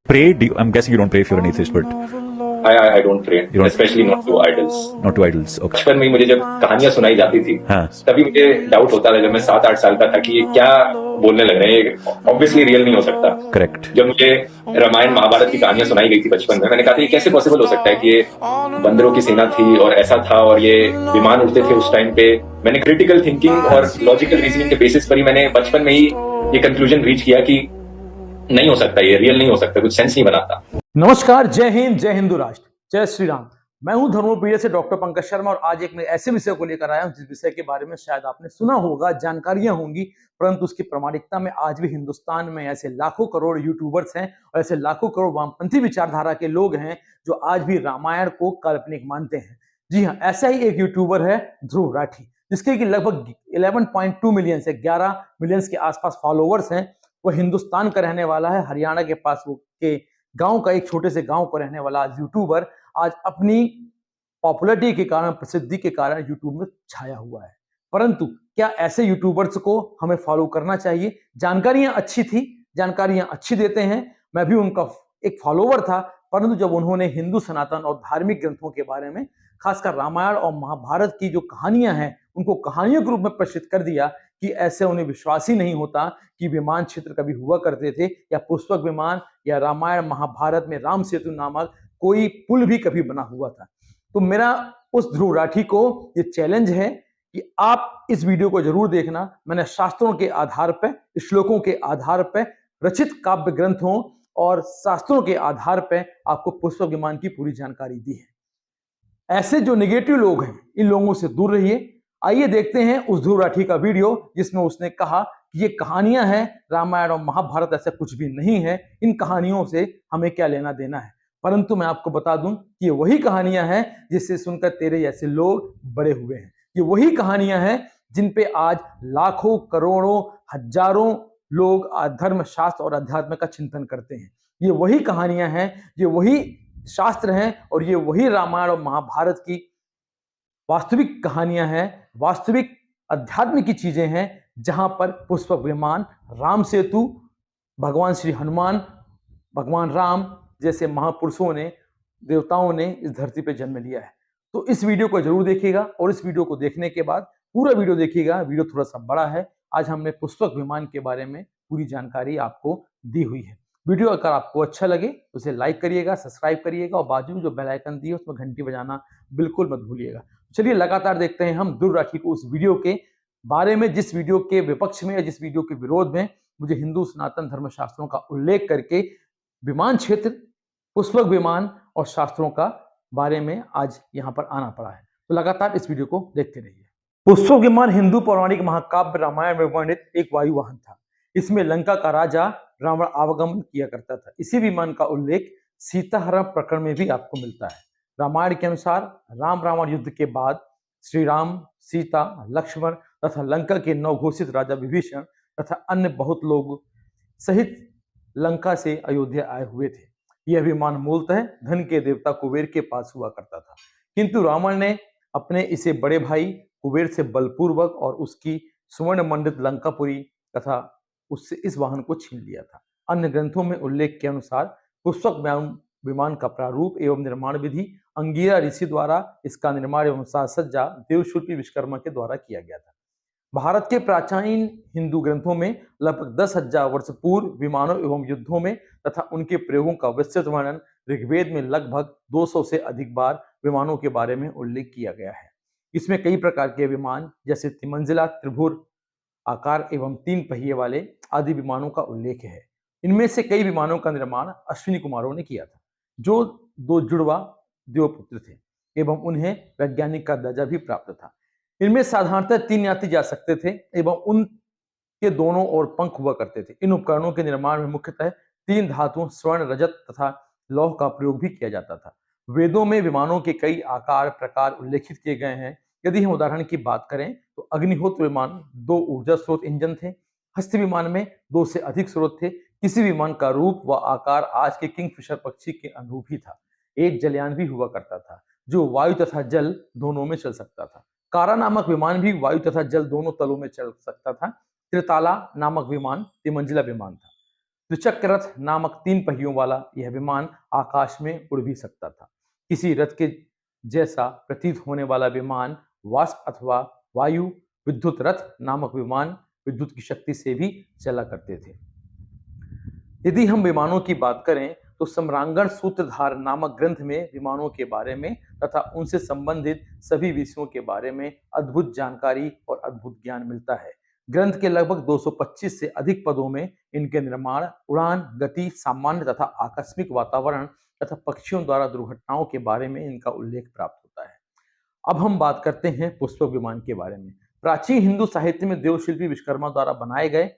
Pray? I'm guessing you don't pray if you're an atheist, but I don't pray, you don't especially not to idols. not to idols. Okay. बचपन में मुझे जब कहानियां सुनाई जाती थी हाँ. तभी मुझे डाउट होता था जब मैं 7-8 साल का था कि ये क्या बोलने लग रहे हैं, ये ऑब्वियसली रियल नहीं हो सकता। Correct. जब मुझे रामायण महाभारत की कहानियां सुनाई गई थी बचपन में, मैंने कहा था ये कैसे पॉसिबल हो सकता है कि ये बंदरों की सेना थी और ऐसा था और ये विमान उड़ते थे उस टाइम पे। मैंने क्रिटिकल थिंकिंग और लॉजिकल रीजनिंग के बेसिस पर ही मैंने बचपन में ही ये कंक्लूजन रीच किया कि नहीं हो सकता, ये रियल नहीं हो सकता, कुछ सेंस नहीं बनाता। नमस्कार, जय हिंद, जय हिंदू राष्ट्र, जय श्री राम। मैं हूं धर्मोपीढ़ी से डॉक्टर पंकज शर्मा और आज एक मैं ऐसे विषय को लेकर आया हूं जिस विषय के बारे में शायद आपने सुना होगा, जानकारियां होंगी, परंतु उसकी प्रामाणिकता में आज भी हिंदुस्तान में ऐसे लाखों करोड़ यूट्यूबर्स हैं और ऐसे लाखों करोड़ वामपंथी विचारधारा के लोग हैं जो आज भी रामायण को काल्पनिक मानते हैं। जी हाँ, ऐसा ही एक यूट्यूबर है ध्रुव राठी, जिसके कि लगभग 11.2 मिलियन से 11 मिलियन के आसपास फॉलोवर्स हैं। वो हिंदुस्तान का रहने वाला है, हरियाणा के पास वो के गांव का एक छोटे से गांव को रहने वाला आज यूट्यूबर आज अपनी पॉपुलैरिटी के कारण, प्रसिद्धि के कारण यूट्यूब में छाया हुआ है। परंतु क्या ऐसे यूट्यूबर्स को हमें फॉलो करना चाहिए? जानकारियां अच्छी थी, जानकारियां अच्छी देते हैं, मैं भी उनका एक फॉलोवर था, परंतु जब उन्होंने हिंदू सनातन और धार्मिक ग्रंथों के बारे में, खासकर रामायण और महाभारत की जो कहानियां हैं उनको कहानियों के रूप में प्रस्तुत कर दिया कि ऐसे उन्हें विश्वास ही नहीं होता कि विमान क्षेत्र कभी हुआ करते थे या पुष्पक विमान या रामायण महाभारत में राम सेतु नामक कोई पुल भी कभी बना हुआ था। तो मेरा उस ध्रुव राठी को ये चैलेंज है कि आप इस वीडियो को जरूर देखना। मैंने शास्त्रों के आधार पर, श्लोकों के आधार पर, रचित काव्य ग्रंथों और शास्त्रों के आधार पर आपको पुष्पक विमान की पूरी जानकारी दी है। ऐसे जो नेगेटिव लोग हैं इन लोगों से दूर रहिए। आइए देखते हैं उस ध्रुव राठी का वीडियो जिसमें उसने कहा कि ये कहानियां हैं, रामायण और महाभारत ऐसा कुछ भी नहीं है, इन कहानियों से हमें क्या लेना देना है। परंतु मैं आपको बता दूं कि ये वही कहानियां हैं जिससे सुनकर तेरे जैसे लोग बड़े हुए हैं। ये वही कहानियां हैं जिन पे आज लाखों, करोड़ों, हजारों लोग धर्म, शास्त्र और अध्यात्म का चिंतन करते हैं। ये वही कहानियां हैं, ये वही शास्त्र हैं और ये वही रामायण और महाभारत की वास्तविक कहानियां हैं, वास्तविक अध्यात्म की चीजें हैं, जहां पर पुष्पक विमान, राम सेतु, भगवान श्री हनुमान, भगवान राम जैसे महापुरुषों ने, देवताओं ने इस धरती पर जन्म लिया है। तो इस वीडियो को जरूर देखिएगा और इस वीडियो को देखने के बाद पूरा वीडियो देखिएगा। वीडियो थोड़ा सा बड़ा है, आज हमने पुष्पक विमान के बारे में पूरी जानकारी आपको दी हुई है। वीडियो अगर आपको अच्छा लगे तो उसे लाइक करिएगा, सब्सक्राइब करिएगा और बाजू में जो बेल आइकन दी है उसमें घंटी बजाना बिल्कुल मत भूलिएगा। चलिए लगातार देखते हैं हम ध्रुव राठी को, उस वीडियो के बारे में जिस वीडियो के विपक्ष में या जिस वीडियो के विरोध में मुझे हिंदू सनातन धर्म शास्त्रों का उल्लेख करके विमान क्षेत्र, पुष्पक विमान और शास्त्रों का बारे में आज यहाँ पर आना पड़ा है। तो लगातार इस वीडियो को देखते रहिए। पुष्पक विमान हिंदू पौराणिक महाकाव्य रामायण में वर्णित एक वायु वाहन था। इसमें लंका का राजा रावण आवागमन किया करता था। इसी विमान का उल्लेख सीताहरण प्रकरण में भी आपको मिलता है। रामायण के अनुसार राम रावण युद्ध के बाद श्री राम, सीता, लक्ष्मण तथा लंका के नवघोषित राजा विभीषण तथा अन्य बहुत लोग सहित लंका से अयोध्या आए हुए थे। यह विमान मूलतः धन के देवता कुबेर के पास हुआ करता था, किंतु रावण ने अपने इसे बड़े भाई कुबेर से बलपूर्वक और उसकी स्वर्ण मंडित लंकापुरी तथा उससे इस वाहन को छीन लिया था। अन्य ग्रंथों में उल्लेख के अनुसार पुष्पक विमान का प्रारूप एवं निर्माण विधि अंगिरा ऋषि द्वारा इसका निर्माण एवं साजसज्जा देवशिल्पी विश्वकर्मा के द्वारा किया गया था। भारत के प्राचीन हिंदू ग्रंथों में लगभग 10,000 वर्ष पूर्व विमानों एवं युद्धों में तथा उनके प्रयोगों का विस्तृत वर्णन ऋग्वेद में लगभग 200 से अधिक बार विमानों के बारे में उल्लेख किया गया है। इसमें कई प्रकार के विमान जैसे त्रिमंजिला, त्रिभुज आकार एवं 3 पहिए वाले आदि विमानों का उल्लेख है। इनमें से कई विमानों का निर्माण अश्विनी कुमारों ने किया था, जो 2 जुड़वा देवपुत्र थे एवं उन्हें वैज्ञानिक का दर्जा भी प्राप्त था। इनमें साधारणतः 3 यात्री जा सकते थे एवं उनके दोनों ओर पंख हुआ करते थे। इन उपकरणों के निर्माण में मुख्यतः 3 धातुओं स्वर्ण, रजत तथा लौह का प्रयोग भी किया जाता था। वेदों में विमानों के कई आकार प्रकार उल्लेखित किए गए हैं। यदि हम उदाहरण की बात करें तो अग्निहोत्र विमान 2 ऊर्जा स्रोत इंजन थे। हस्त विमान में 2 से अधिक स्रोत थे। किसी विमान का रूप व आकार आज के किंगफिशर पक्षी के अनुरूप ही था। एक जलयान भी हुआ करता था जो वायु तथा जल दोनों में चल सकता था। कारा नामक विमान भी वायु तथा जल दोनों तलों में चल सकता था। त्रिताला नामक विमान त्रिमंजिला विमान था। त्रिचक्र रथ नामक 3 पहियों वाला यह विमान आकाश में उड़ भी सकता था। किसी रथ के जैसा प्रतीत होने वाला विमान वाष्प अथवा वायु विद्युत रथ नामक विमान विद्युत की शक्ति से भी चला करते थे। यदि हम विमानों की बात करें तो सम्रांगण सूत्रधार नामक ग्रंथ में विमानों के बारे में तथा उनसे संबंधित सभी विषयों के बारे में अद्भुत जानकारी और अद्भुत ज्ञान मिलता है। ग्रंथ के लगभग 225 से अधिक पदों में इनके निर्माण, उड़ान, गति, सामान्य तथा आकस्मिक वातावरण तथा पक्षियों द्वारा दुर्घटनाओं के बारे में इनका उल्लेख प्राप्त होता है। अब हम बात करते हैं पुष्पक विमान के बारे में। प्राचीन हिंदू साहित्य में देवशिल्पी विश्वकर्मा द्वारा बनाए गए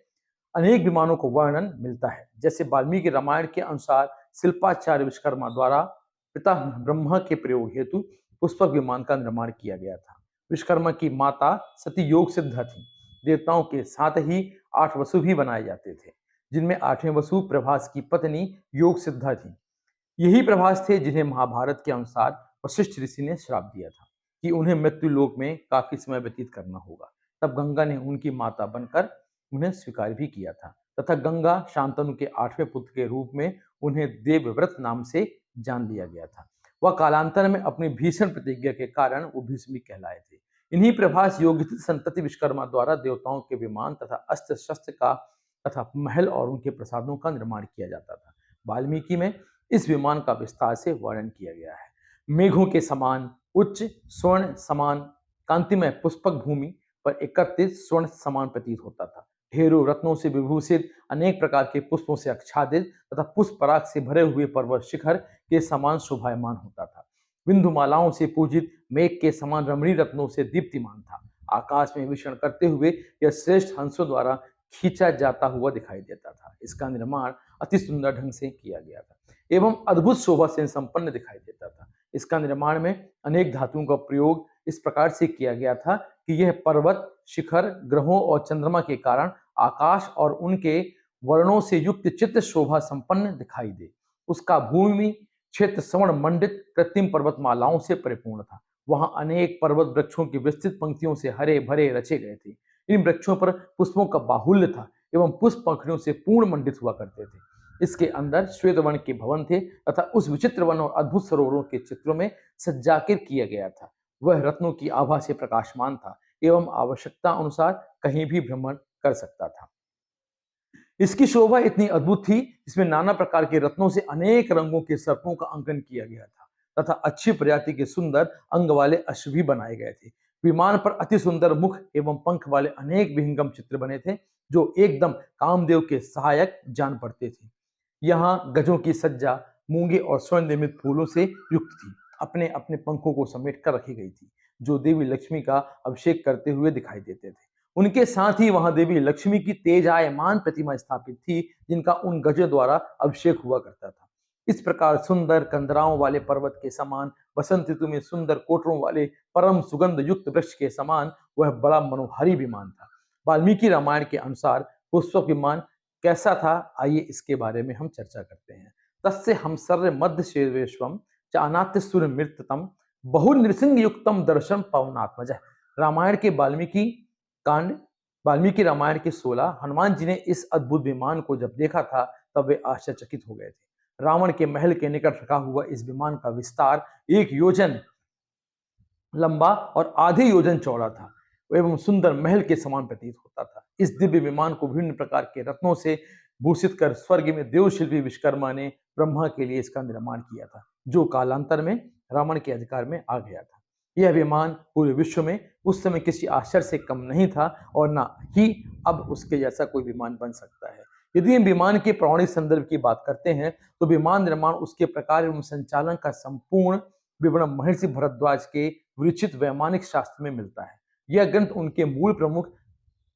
अनेक विमानों को वर्णन मिलता है। जैसे वाल्मीकि रामायण के अनुसार शिल्पाचार्य विश्वकर्मा द्वारा पिता ब्रह्मा के प्रयोग हेतु पुष्पक विमान का निर्माण किया गया था। विश्वकर्मा की माता सती योग सिद्धा थी। देवताओं के साथ ही 8 वसु भी बनाए जाते थे, जिनमें 8वें वसु प्रभास की पत्नी योग सिद्धा थी। यही प्रभास थे जिन्हें महाभारत के अनुसार वशिष्ठ ऋषि ने श्राप दिया था कि उन्हें मृत्यु लोक में काफी समय व्यतीत करना होगा। तब गंगा ने उनकी माता बनकर उन्हें स्वीकार भी किया था तथा गंगा शांतनु के 8वें पुत्र के रूप में उन्हें देवव्रत नाम से जान लिया गया था। वह कालांतर में अपनी भीषण प्रतिज्ञा के कारण वो भीष्मिक कहलाए थे। इन्हीं प्रभास योगित संतति विश्वकर्मा द्वारा देवताओं के विमान तथा अस्त्र शस्त्र का तथा महल और उनके प्रसादों का निर्माण किया जाता था। वाल्मीकि में इस विमान का विस्तार से वर्णन किया गया है। मेघों के समान उच्च स्वर्ण समान कांतिमय पुष्पक भूमि पर एकत्रित स्वर्ण समान प्रतीत होता था। ढेरों रत्नों से विभूषित अनेक प्रकार के पुष्पों से आच्छादित तथा पुष्प पराग से भरे हुए पर्वत शिखर के समान शोभायमान होता था। बिंदुमालाओं से पूजित मेघ के समान रमणीय रत्नों से दीप्तिमान था। आकाश में विचरण करते हुए यह श्रेष्ठ हंसों द्वारा खींचा जाता हुआ दिखाई देता था। इसका निर्माण अति सुंदर ढंग से किया गया था एवं अद्भुत शोभा से संपन्न दिखाई देता था। इसका निर्माण में अनेक धातुओं का प्रयोग इस प्रकार से किया गया था कि यह पर्वत, शिखर, ग्रहों और चंद्रमा के कारण आकाश और उनके वर्णों से युक्त चित्र शोभा संपन्न दिखाई दे। उसका भूमि क्षेत्र स्वर्ण मंडित कृत्रिम पर्वतमालाओं से परिपूर्ण था। वहां अनेक पर्वत वृक्षों की विस्तृत पंक्तियों से हरे भरे रचे गए थे। इन वृक्षों पर पुष्पों का बाहुल्य था एवं पुष्प पंखुड़ियों से पूर्ण मंडित हुआ करते थे। इसके अंदर श्वेत वर्ण के भवन थे तथा उस विचित्र वन और अद्भुत सरोवरों के चित्रों में सज्जाकिर किया गया था। वह रत्नों की आभा से प्रकाशमान था एवं आवश्यकता अनुसार कहीं भी भ्रमण कर सकता था। इसकी शोभा इतनी अद्भुत थी, इसमें नाना प्रकार के रत्नों से अनेक रंगों के सर्पों का अंकन किया गया था तथा अच्छी प्रजाति के सुंदर अंग वाले अश्व भी बनाए गए थे। विमान पर अति सुंदर मुख एवं पंख वाले अनेक विहंगम चित्र बने थे, जो एकदम कामदेव के सहायक जान पड़ते थे। यहाँ गजों की सज्जा मूंगे और स्वर्ण निर्मित फूलों से युक्त थी। अपने अपने पंखों को समेट कर रखी गई थी, जो देवी लक्ष्मी का अभिषेक करते हुए दिखाई देते थे। उनके साथ ही वहां देवी लक्ष्मी की तेजायमान प्रतिमा स्थापित थी, जिनका उन गजों द्वारा अभिषेक हुआ करता था। इस प्रकार सुंदर कंदराओं वाले पर्वत के समान, वसंत ऋतु में सुंदर कोटरों वाले परम सुगंध युक्त वृक्ष के समान वह बड़ा मनोहारी विमान था। वाल्मीकि रामायण के अनुसार पुष्पक विमान कैसा था, आइए इसके बारे में हम चर्चा करते हैं। तस्य हमसर्य मध्य शेर्वेश्वम चानात्य सुर मृततम बहु नृसिंह युक्तम दर्शन पवनात्मज। रामायण के वाल्मीकि रामायण के 16 हनुमान जी ने इस अद्भुत विमान को जब देखा था तब वे आश्चर्यचकित हो गए थे। रावण के महल के निकट रखा हुआ इस विमान का विस्तार 1 योजन लंबा और आधे योजन चौड़ा था एवं सुंदर महल के समान प्रतीत होता था। इस दिव्य विमान को विभिन्न प्रकार के रत्नों से भूषित कर स्वर्ग में देवशिल्पी विश्वकर्मा ने ब्रह्मा के लिए इसका निर्माण किया था, जो कालांतर में रावण के अधिकार में आ गया था। यह विमान पूरे विश्व में उस समय किसी आश्चर्य से कम नहीं था और ना ही अब उसके जैसा कोई विमान बन सकता है। यदि हम विमान के पौराणिक संदर्भ की बात करते हैं तो विमान निर्माण, उसके प्रकार एवं संचालन का संपूर्ण विवरण महर्षि भरद्वाज के विरचित वैमानिक शास्त्र में मिलता है। यह ग्रंथ उनके मूल प्रमुख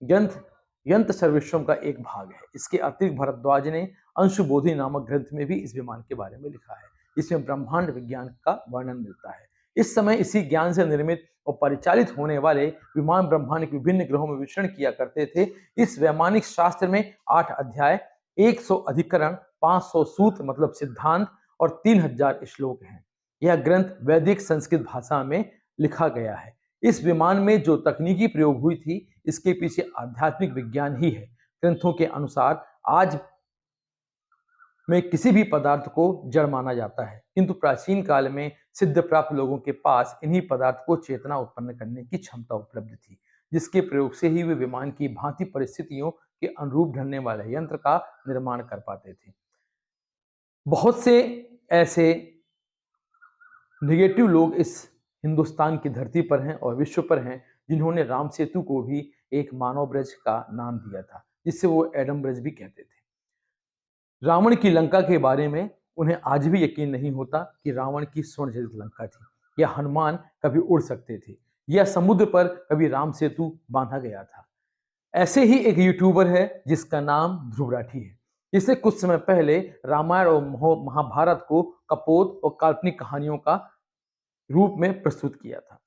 ग्रंथ यंत्र सर्वेश्वरम का एक भाग है। इसके अतिरिक्त भरद्वाज ने अंशुबोधि नामक ग्रंथ में भी इस विमान के बारे में लिखा है। इसमें ब्रह्मांड विज्ञान का वर्णन मिलता है। इस समय इसी ज्ञान से निर्मित और परिचालित होने वाले विमान ब्रह्मांड के विभिन्न ग्रहों में विचरण किया करते थे। इस वैमानिक शास्त्र में 8 अध्याय, 100 अधिकरण, 500 सूत्र मतलब सिद्धांत और 3000 श्लोक हैं। यह ग्रंथ वैदिक संस्कृत भाषा में लिखा गया है। इस विमान में जो तकनीकी प्रयोग हुई थी, इसके पीछे आध्यात्मिक विज्ञान ही है। ग्रंथों के अनुसार आज में किसी भी पदार्थ को जड़ माना जाता है, किंतु प्राचीन काल में सिद्ध प्राप्त लोगों के पास इन्हीं पदार्थ को चेतना उत्पन्न करने की क्षमता उपलब्ध थी, जिसके प्रयोग से ही वे विमान की भांति परिस्थितियों के अनुरूप ढलने वाले यंत्र का निर्माण कर पाते थे। बहुत से ऐसे निगेटिव लोग इस हिंदुस्तान की धरती पर हैं और विश्व पर हैं, जिन्होंने राम सेतु को भी एक मानव ब्रज का नाम दिया था, जिससे वो एडम ब्रज भी कहते थे। रावण की लंका के बारे में उन्हें आज भी यकीन नहीं होता कि रावण की स्वर्ण जडित लंका थी, या हनुमान कभी उड़ सकते थे, या समुद्र पर कभी राम सेतु बांधा गया था। ऐसे ही एक यूट्यूबर है जिसका नाम ध्रुव राठी है, जिसने कुछ समय पहले रामायण और महाभारत को कपोत और काल्पनिक कहानियों का रूप में प्रस्तुत किया था।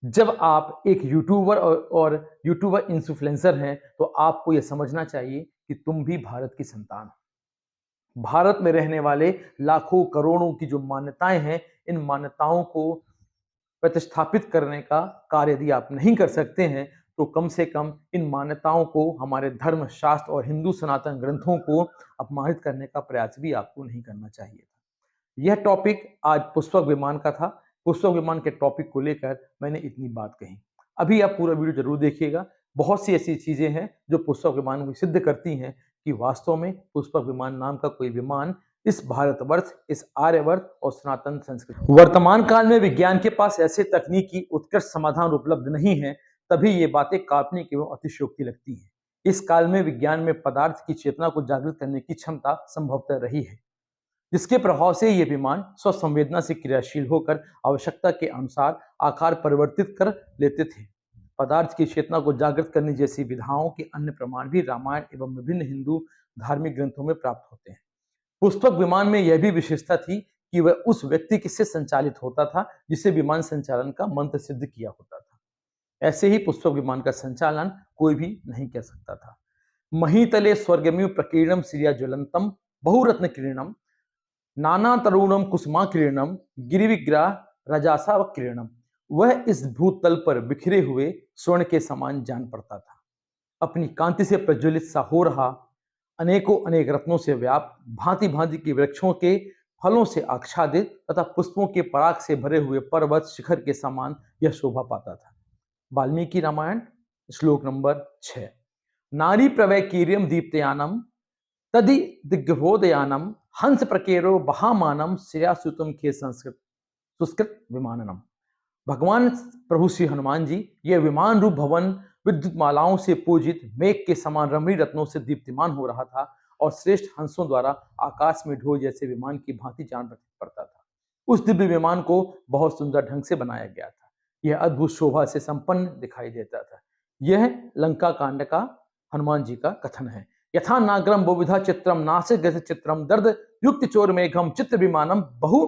जब आप एक यूट्यूबर और यूट्यूबर इन्फ्लुएंसर हैं, तो आपको यह समझना चाहिए कि तुम भी भारत की संतान हो। भारत में रहने वाले लाखों करोड़ों की जो मान्यताएं हैं, इन मान्यताओं को प्रतिस्थापित करने का कार्य यदि आप नहीं कर सकते हैं, तो कम से कम इन मान्यताओं को, हमारे धर्म शास्त्र और हिंदू सनातन ग्रंथों को अपमानित करने का प्रयास भी आपको नहीं करना चाहिए था। यह टॉपिक आज पुष्पक विमान का था। पुष्पक विमान के टॉपिक को लेकर मैंने इतनी बात कही। अभी आप पूरा वीडियो जरूर देखिएगा। बहुत सी ऐसी चीजें हैं जो पुष्पक विमान को सिद्ध करती हैं कि वास्तव में पुष्पक विमान नाम का कोई विमान इस भारतवर्ष, इस आर्यवर्त और सनातन संस्कृति, वर्तमान काल में विज्ञान के पास ऐसे तकनीकी उत्कृष्ट समाधान उपलब्ध नहीं है, तभी ये बातें काल्पनिक एवं अतिशयोक्ति लगती हैं। इस काल में विज्ञान में पदार्थ की चेतना को जागृत करने की क्षमता संभवतः रही है, जिसके प्रभाव से ये विमान स्वसंवेदना से क्रियाशील होकर आवश्यकता के अनुसार आकार परिवर्तित कर लेते थे। पदार्थ की चेतना को जागृत करने जैसी विधाओं के अन्य प्रमाण भी रामायण एवं विभिन्न हिंदू धार्मिक ग्रंथों में प्राप्त होते हैं। पुष्पक विमान में यह भी विशेषता थी कि वह उस व्यक्ति से संचालित होता था जिसे विमान संचालन का मंत्र सिद्ध किया होता था। ऐसे ही पुष्पक विमान का संचालन कोई भी नहीं कर सकता था। महीतले स्वर्गमिव प्रकीर्णम श्रिया ज्वलंतम बहुरत्न किरणम नाना तरुणम कुसुमा किरणम गिरिविग्रह रजासा किरणम। वह इस भूतल पर बिखरे हुए स्वर्ण के समान जान पड़ता था। अपनी कांति से प्रज्वलित सा हो रहा, अनेकों अनेक रत्नों से व्याप्त, भांति भांति के वृक्षों के फलों से आच्छादित तथा पुष्पों के पराग से भरे हुए पर्वत शिखर के समान यह शोभा पाता था। वाल्मीकि रामायण श्लोक नंबर 6। नारी प्रवय कीर्यम दीप्तयानम तदि दिग्भोदयानम हंस प्रकेरो बहामानम श्रेयासुतम के संस्कृत सुस्कृत विमाननम। भगवान प्रभु श्री हनुमान जी यह विमान रूप भवन विद्युत मालाओं से पूजित मेघ के समान रमणीय रत्नों से दीप्तिमान हो रहा था और श्रेष्ठ हंसों द्वारा आकाश में ढो जैसे विमान की भांति जान पड़ता था। उस दिव्य विमान को बहुत सुंदर ढंग से बनाया गया था। यह अद्भुत शोभा से संपन्न दिखाई देता था। यह लंका कांड का हनुमान जी का कथन है। यथा नागरम बहुविधा चित्रम नासिक गति चित्रम दर्द युक्त चोर मेघम चित्र विमानम बहु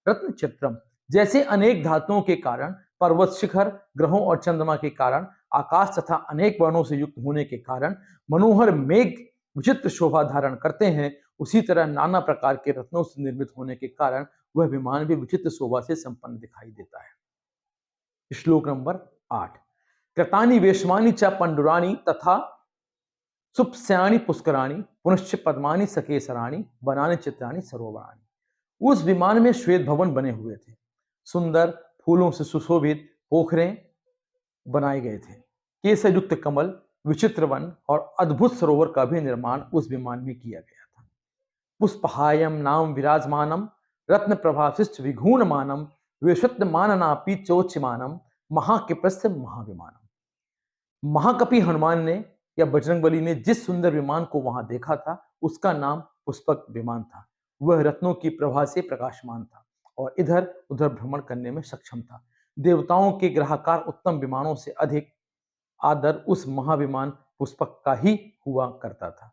रत्न चित्रम। जैसे अनेक धातुओं के कारण, पर्वत शिखर, ग्रहों और चंद्रमा के कारण, आकाश तथा अनेक वर्णों से युक्त होने के कारण मनोहर मेघ विचित्र शोभा धारण करते हैं, उसी तरह नाना प्रकार के रत्नों से निर्मित होने के कारण वह विमान भी विचित्र शोभा से संपन्न दिखाई देता है। श्लोक नंबर 8। कृतानि वेशमानि च पंडुराणि तथा सुप्स्यानि पुष्कराणि पुनश्च पद्मानि सकेसराणि वनानि चित्राणि सरोवराणि। उस विमान में श्वेत भवन बने हुए थे, सुंदर फूलों से सुशोभित पोखरें बनाए गए थे, केसर युक्त कमल, विचित्र वन और अद्भुत सरोवर का भी निर्माण उस विमान में किया गया था। पुष्पहायम नाम विराजमानम रत्न प्रभाशिष्ट विघून मानम विश्वत्न माननापि चोच्यमानम महाकिप्रस्थ महाविमानम। महाकपि हनुमान ने या बजरंगबली ने जिस सुंदर विमान को वहां देखा था, उसका नाम पुष्पक विमान था। वह रत्नों की प्रभा से प्रकाशमान था और इधर उधर भ्रमण करने में सक्षम था। देवताओं के ग्रहाकार उत्तम विमानों से अधिक आदर उस महाविमान पुष्पक का ही हुआ करता था।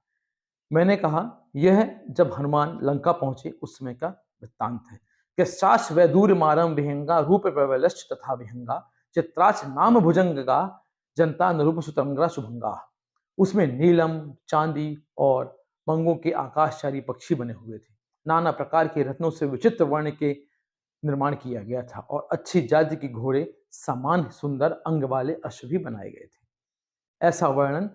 मैंने कहा यह जब हनुमान लंका पहुंचे उस समय का वृत्तांत है। कश्चाश वैदूर मारम विहंगा रूप प्रवलश्च तथा विहंगा चित्राच नाम भुजंगा जनता नरूप सुतंगरा शुभंगा। उसमें नीलम, चांदी और मंगों के आकाशचारी पक्षी बने हुए थे। नाना प्रकार के रत्नों से विचित्र वर्ण के निर्माण किया गया था और अच्छी जाति के घोड़े, समान सुंदर अंग वाले अश्व भी बनाए गए थे। ऐसा वर्णन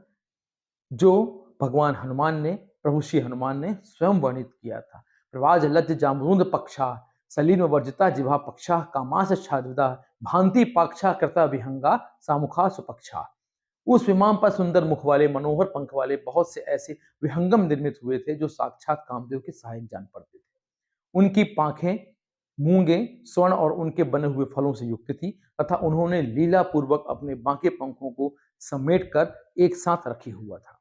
जो भगवान हनुमान ने प्रभु श्री हनुमान ने स्वयं वर्णित किया था। प्रवाज लज्ज जामरूद पक्षा सलीन वर्जिता जिभा पक्षा कामास छाद्विदा भांति पाक्षा कृता विहंगा सामुखा सुपक्षा। उस विमान पर सुंदर मुख वाले मनोहर पंख वाले बहुत से ऐसे विहंगम निर्मित हुए थे जो साक्षात कामदेव के सहायक जान पड़ते थे। उनकी पांखें मूंगे स्वर्ण और उनके बने हुए फलों से युक्त थी तथा उन्होंने लीला पूर्वक अपने बांके पंखों को समेट कर एक साथ रखे हुआ था।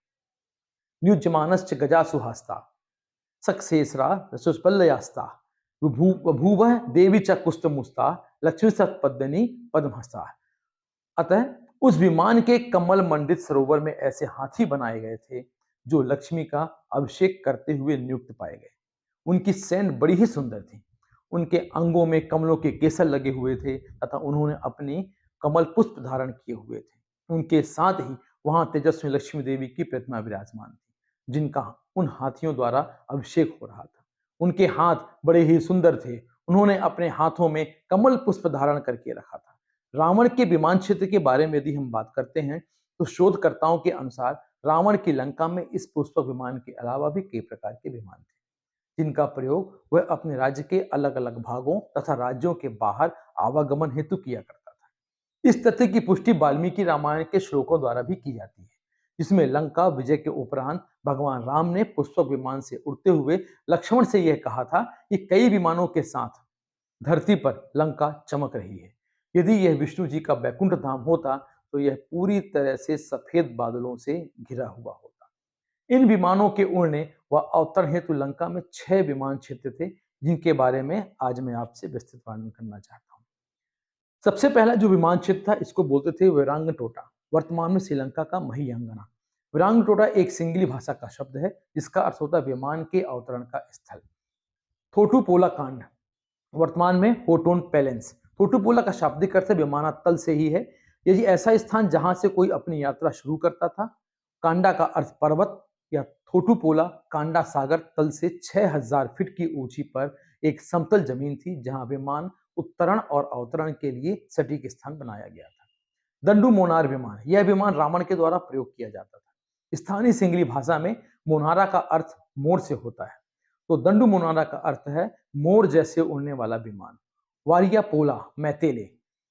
न्युज्यमानश्च गजासुहास्ता सक्सेसरा रसोस्पल्लयास्ता बभूव देवी च कुस्तमुस्ता लक्ष्मी सत्पद्मिनी पद्महस्ता। अतः उस विमान के कमल मंडित सरोवर में ऐसे हाथी बनाए गए थे जो लक्ष्मी का अभिषेक करते हुए नियुक्त पाए गए। उनकी सैन बड़ी ही सुंदर थी। उनके अंगों में कमलों के केसर लगे हुए थे तथा उन्होंने अपनी कमल पुष्प धारण किए हुए थे। उनके साथ ही वहां तेजस्वी लक्ष्मी देवी की प्रतिमा विराजमान थी जिनका उन हाथियों द्वारा अभिषेक हो रहा था। उनके हाथ बड़े ही सुंदर थे। उन्होंने अपने हाथों में कमल पुष्प धारण करके रखा था। रावण के विमान क्षेत्र के बारे में यदि हम बात करते हैं तो शोधकर्ताओं के अनुसार रावण की लंका में इस पुष्पक विमान के अलावा भी कई प्रकार के विमान थे जिनका प्रयोग वह अपने राज्य के अलग अलग भागों तथा राज्यों के बाहर आवागमन हेतु किया करता था। इस तथ्य की पुष्टि वाल्मीकि रामायण के श्लोकों द्वारा भी की जाती है जिसमें लंका विजय के उपरांत भगवान राम ने पुष्पक विमान से उड़ते हुए लक्ष्मण से यह कहा था कि कई विमानों के साथ धरती पर लंका चमक रही है। यदि यह विष्णु जी का बैकुंठ धाम होता तो यह पूरी तरह से सफेद बादलों से घिरा हुआ होता। इन विमानों के उड़ने व अवतरण हेतु लंका में 6 विमान क्षेत्र थे जिनके बारे में आज मैं आपसे विस्तृत वर्णन करना चाहता हूँ। सबसे पहला जो विमान क्षेत्र था इसको बोलते थे वीरांगटोटा, वर्तमान में श्रीलंका का महियंगना। वीरांगटोटा एक सिंगली भाषा का शब्द है जिसका अर्थ होता है विमान के अवतरण का स्थल। थोटुपोला कांड, वर्तमान में होटोन पैलेंस। थोटुपोला का शाब्दिक अर्थ विमानतल से ही है। यदि ऐसा स्थान जहां से कोई अपनी यात्रा शुरू करता था। कांडा का अर्थ पर्वत या थोटुपोला कांडा सागर तल से 6000 फीट की ऊंची पर एक समतल जमीन थी जहां विमान उत्तरण और अवतरण के लिए सटीक स्थान बनाया गया था। दंडू मोनार विमान, यह विमान रावण के द्वारा प्रयोग किया जाता था। स्थानीय सिंगली भाषा में मोनारा का अर्थ मोर से होता है तो दंडू मोनारा का अर्थ है मोर जैसे उड़ने वाला विमान। वारिया पोला मैतेले,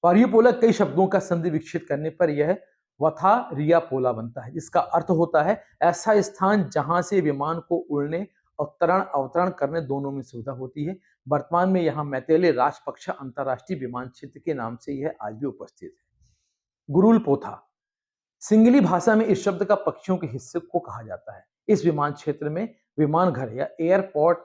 वारिया पोला कई शब्दों का संधि विकसित करने पर यह वथा रिया पोला बनता है जिसका अर्थ होता है ऐसा स्थान जहां से विमान को उड़ने अवतरण अवतरण करने दोनों में सुविधा होती है। वर्तमान में यहाँ मैतेले राजपक्षा अंतरराष्ट्रीय विमान क्षेत्र के नाम से यह आज भी उपस्थित है। गुरुल पोथा, सिंगली भाषा में इस शब्द का पक्षियों के हिस्से को कहा जाता है। इस विमान क्षेत्र में विमान घर या एयरपोर्ट,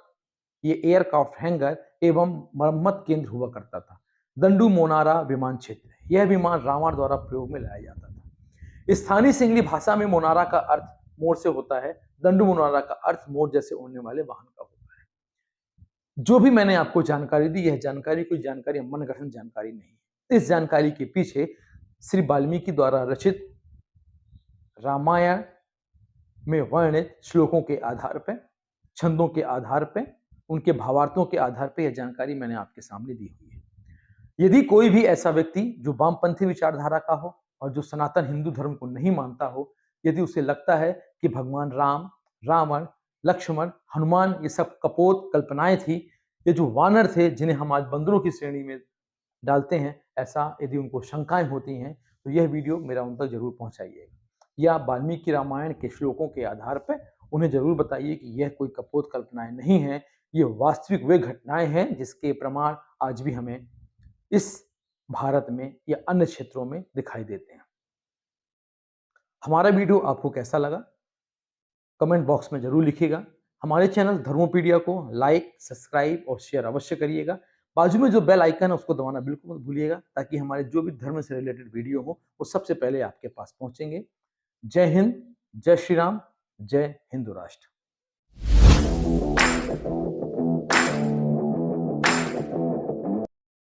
ये एयरक्राफ्ट हैंगर एवं मरम्मत केंद्र हुआ करता था। दंडू मोनारा विमान क्षेत्र, यह विमान रावण द्वारा प्रयोग में लाया जाता था। स्थानीय सिंगली भाषा में मोनारा का अर्थ मोर से होता है। दंडू मोनारा का अर्थ मोर जैसे उड़ने वाले वाहन का होता है। जो भी मैंने आपको जानकारी दी, यह जानकारी कोई जानकारी मनगढ़ंत जानकारी नहीं है। इस जानकारी के पीछे श्री वाल्मीकि द्वारा रचित रामायण में वर्णित श्लोकों के आधार पर, छंदों के आधार पर, उनके भावार्थों के आधार पर यह जानकारी मैंने आपके सामने दी हुई है। यदि कोई भी ऐसा व्यक्ति जो वामपंथी विचारधारा का हो और जो सनातन हिंदू धर्म को नहीं मानता हो, यदि उसे लगता है कि भगवान राम, रावण, लक्ष्मण, हनुमान ये सब कपोत कल्पनाएं थी, ये जो वानर थे जिन्हें हम आज बंदरों की श्रेणी में डालते हैं, ऐसा यदि उनको शंकाएं होती हैं तो यह वीडियो मेरा उन तक जरूर पहुंचाइएगा या वाल्मीकि रामायण के श्लोकों के आधार पर उन्हें जरूर बताइए कि यह कोई कपोत कल्पनाएं नहीं है, ये वास्तविक वे घटनाएं हैं जिसके प्रमाण आज भी हमें इस भारत में या अन्य क्षेत्रों में दिखाई देते हैं। हमारा वीडियो आपको कैसा लगा कमेंट बॉक्स में जरूर लिखिएगा। हमारे चैनल धर्मोपीडिया को लाइक, सब्सक्राइब और शेयर अवश्य करिएगा। बाजू में जो बेल आइकन है उसको दबाना बिल्कुल मत भूलिएगा ताकि हमारे जो भी धर्म से रिलेटेड वीडियो हो वो सबसे पहले आपके पास पहुंचेंगे। जय हिंद, जय श्री राम, जय हिंदू राष्ट्र।